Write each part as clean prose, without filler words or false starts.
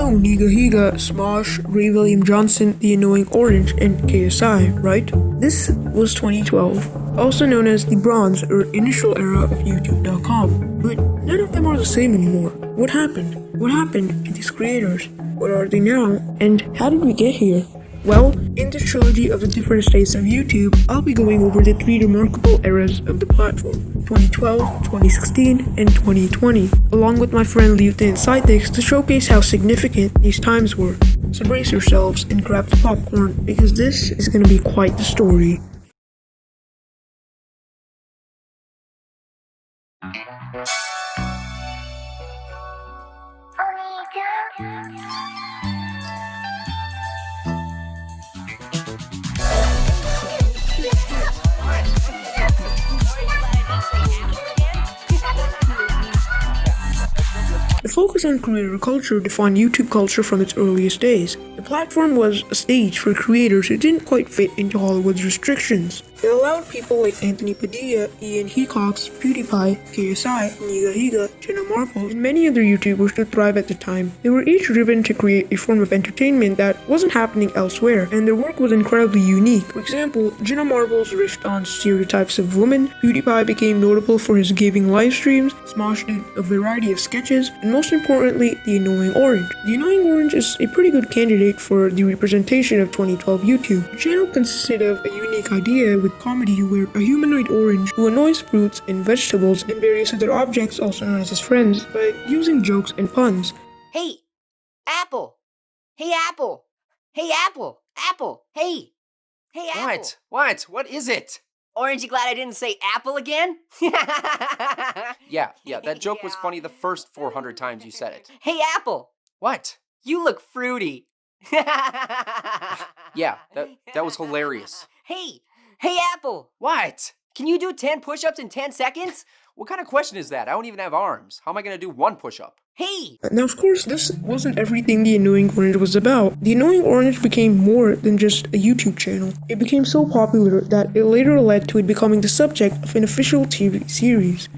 know Nigahiga, Smosh, Ray William Johnson, The Annoying Orange, and KSI, right? This was 2012, also known as the Bronze or initial era of YouTube.com, but none of them are the same anymore. What happened? What happened to these creators? What are they now? And how did we get here? Well, in this trilogy of the different states of YouTube, I'll be going over the 3 remarkable eras of the platform, 2012, 2016, and 2020, along with my friend Lieutenant Cythix to showcase how significant these times were. So brace yourselves and grab the popcorn, because this is going to be quite the story. The focus on creator culture defined YouTube culture from its earliest days. The platform was a stage for creators who didn't quite fit into Hollywood's restrictions. It allowed people like Anthony Padilla, Ian Hecox, PewDiePie, KSI, nigahiga, Jenna Marbles, and many other YouTubers to thrive at the time. They were each driven to create a form of entertainment that wasn't happening elsewhere, and their work was incredibly unique. For example, Jenna Marbles riffed on stereotypes of women, PewDiePie became notable for his gaming live streams, Smosh did a variety of sketches, and most importantly, The Annoying Orange. The Annoying Orange is a pretty good candidate for the representation of 2012 YouTube. The channel consisted of a unique idea with comedy where a humanoid orange who annoys fruits and vegetables and various other objects, also known as his friends, by using jokes and puns. Hey, Apple! Hey, Apple! Hey, Apple! Apple! Hey! Hey, Apple! What is it? Orange, you glad I didn't say apple again? Yeah, that joke was funny the first 400 times you said it. Hey, Apple! What? You look fruity. Yeah, that was hilarious. Hey, Apple! What? Can you do 10 push-ups in 10 seconds? What kind of question is that? I don't even have arms. How am I gonna do 1 push-up? Hey! Now, of course, this wasn't everything The Annoying Orange was about. The Annoying Orange became more than just a YouTube channel. It became so popular that it later led to it becoming the subject of an official TV series.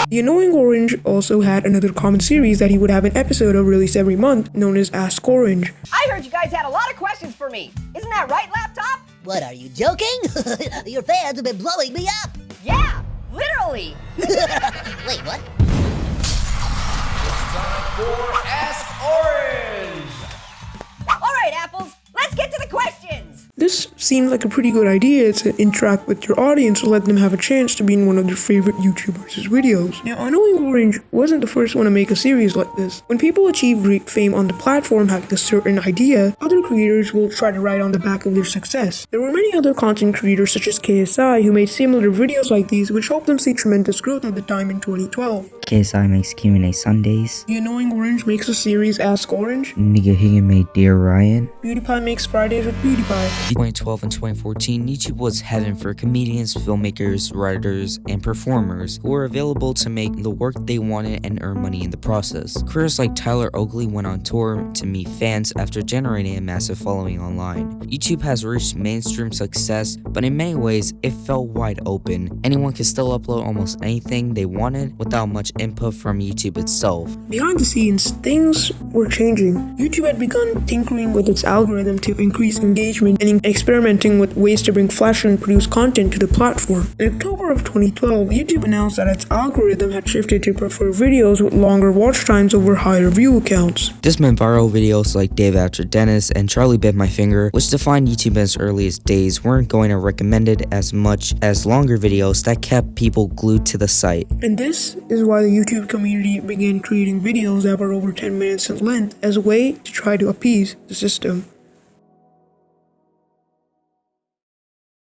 The Annoying Orange also had another common series that he would have an episode of released every month, known as Ask Orange. I heard you guys had a lot of questions for me. Isn't that right, Laptop? What, are you joking? Your fans have been blowing me up! Yeah, literally! Wait, what? For Ask Orange! Alright, Apples, let's get to the questions! This seemed like a pretty good idea to interact with your audience and let them have a chance to be in one of their favorite YouTubers' videos. Now, Annoying Orange wasn't the first one to make a series like this. When people achieve great fame on the platform having a certain idea, other creators will try to ride on the back of their success. There were many other content creators such as KSI who made similar videos like these, which helped them see tremendous growth at the time in 2012. KSI makes Q&A Sundays. The Annoying Orange makes a series Ask Orange. Nigahiga made Dear Ryan. PewDiePie makes Fridays with PewDiePie. 2012 and 2014, YouTube was heaven for comedians, filmmakers, writers, and performers who were available to make the work they wanted and earn money in the process. Careers like Tyler Oakley went on tour to meet fans after generating a massive following online. YouTube has reached mainstream success, but in many ways, it felt wide open. Anyone could still upload almost anything they wanted without much input from YouTube itself. Behind the scenes, things were changing. YouTube had begun tinkering with its algorithm to increase engagement and experimenting with ways to bring flash and produce content to the platform. In October of 2012, YouTube announced that its algorithm had shifted to prefer videos with longer watch times over higher view counts. This meant viral videos like Dave After Dennis and Charlie Bit My Finger, which defined YouTube in its earliest days, weren't going to recommended as much as longer videos that kept people glued to the site. And this is why the YouTube community began creating videos that were over 10 minutes in length as a way to try to appease the system.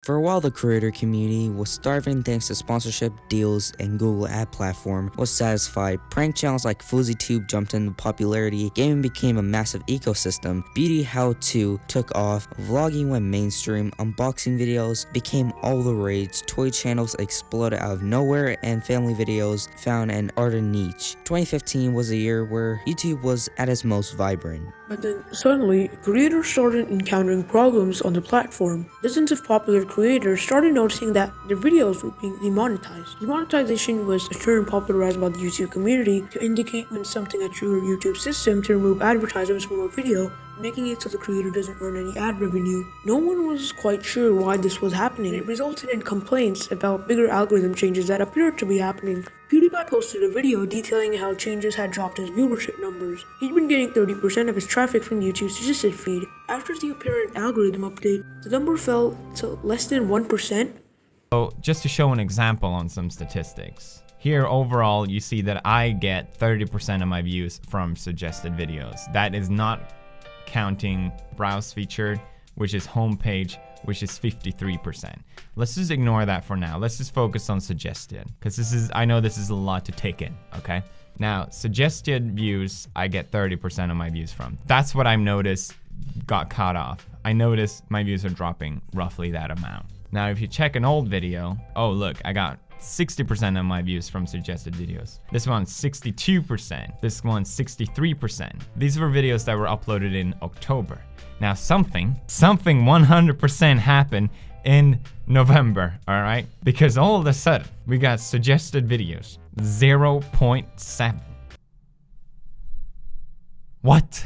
For a while, the creator community was starving thanks to sponsorship deals, and Google ad platform was satisfied. Prank channels like FuzzyTube jumped into popularity, gaming became a massive ecosystem, beauty how-to took off, vlogging went mainstream, unboxing videos became all the rage, toy channels exploded out of nowhere, and family videos found an ardent niche. 2015 was a year where YouTube was at its most vibrant. But then, suddenly, creators started encountering problems on the platform. Dozens of popular creators started noticing that their videos were being demonetized. Demonetization was a term popularized by the YouTube community to indicate when something had triggered YouTube's system to remove advertisements from a video, making it so the creator doesn't earn any ad revenue. No one was quite sure why this was happening. It resulted in complaints about bigger algorithm changes that appeared to be happening. PewDiePie posted a video detailing how changes had dropped his viewership numbers. He'd been getting 30% of his traffic from YouTube's suggested feed. After the apparent algorithm update, the number fell to less than 1%. So just to show an example on some statistics. Here overall you see that I get 30% of my views from suggested videos. That is not counting browse featured, which is homepage, which is 53%. Let's just ignore that for now. Let's just focus on suggested, because I know this is a lot to take in, okay? Now, suggested views, I get 30% of my views from. That's what I've noticed got cut off. I noticed my views are dropping roughly that amount. Now, if you check an old video, oh look, I got 60% of my views from suggested videos. This one's 62%. This one's 63%. These were videos that were uploaded in October. Now something 100% happened in November, all right? Because all of a sudden, we got suggested videos, 0.7. What?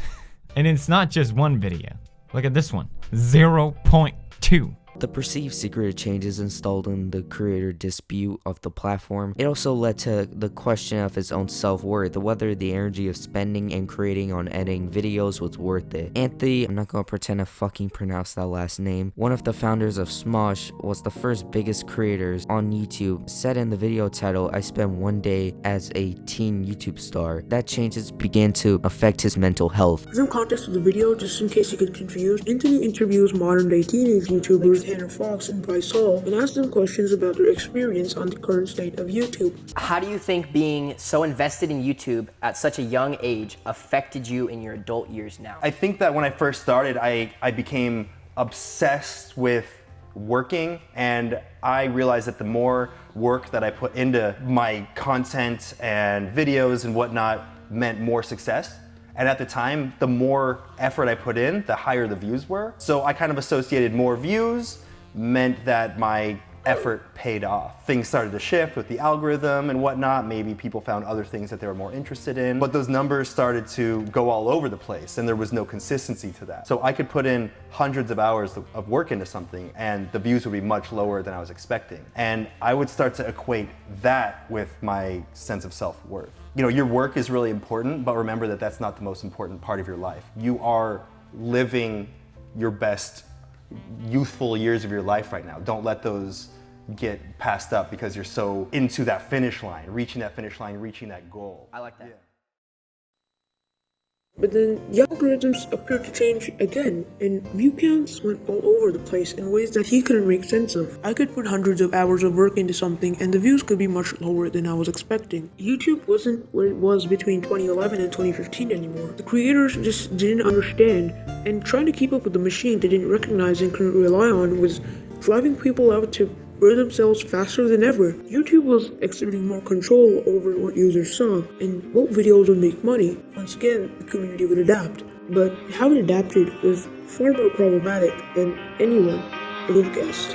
And it's not just one video. Look at this one, 0.2. The perceived secretive changes installed in the creator dispute of the platform. It also led to the question of his own self-worth, whether the energy of spending and creating on editing videos was worth it. Anthony, I'm not gonna pretend to fucking pronounce that last name, one of the founders of Smosh, was the first biggest creators on YouTube, said in the video title, "I spent one day as a teen YouTube star." That changes began to affect his mental health. For some context of the video, just in case you get confused, Anthony interviews modern-day teenage YouTubers Tanner Fox and Bryce Hall and asked them questions about their experience on the current state of YouTube. How do you think being so invested in YouTube at such a young age affected you in your adult years now? I think that when I first started, I became obsessed with working, and I realized that the more work that I put into my content and videos and whatnot meant more success. And at the time, the more effort I put in, the higher the views were. So I kind of associated more views meant that my effort paid off. Things started to shift with the algorithm and whatnot. Maybe people found other things that they were more interested in, but those numbers started to go all over the place and there was no consistency to that. So I could put in hundreds of hours of work into something and the views would be much lower than I was expecting. And I would start to equate that with my sense of self-worth. You know, your work is really important, but remember that that's not the most important part of your life. You are living your best youthful years of your life right now. Don't let those get passed up because you're so into that finish line, reaching that goal. I like that. Yeah. But then the algorithms appeared to change again, and view counts went all over the place in ways that he couldn't make sense of. I could put hundreds of hours of work into something and the views could be much lower than I was expecting. YouTube wasn't where it was between 2011 and 2015 anymore. The creators just didn't understand, and trying to keep up with the machine they didn't recognize and couldn't rely on was driving people out to grow themselves faster than ever. YouTube was exerting more control over what users saw and what videos would make money. Once again, the community would adapt, but how it adapted was far more problematic than anyone would have guessed.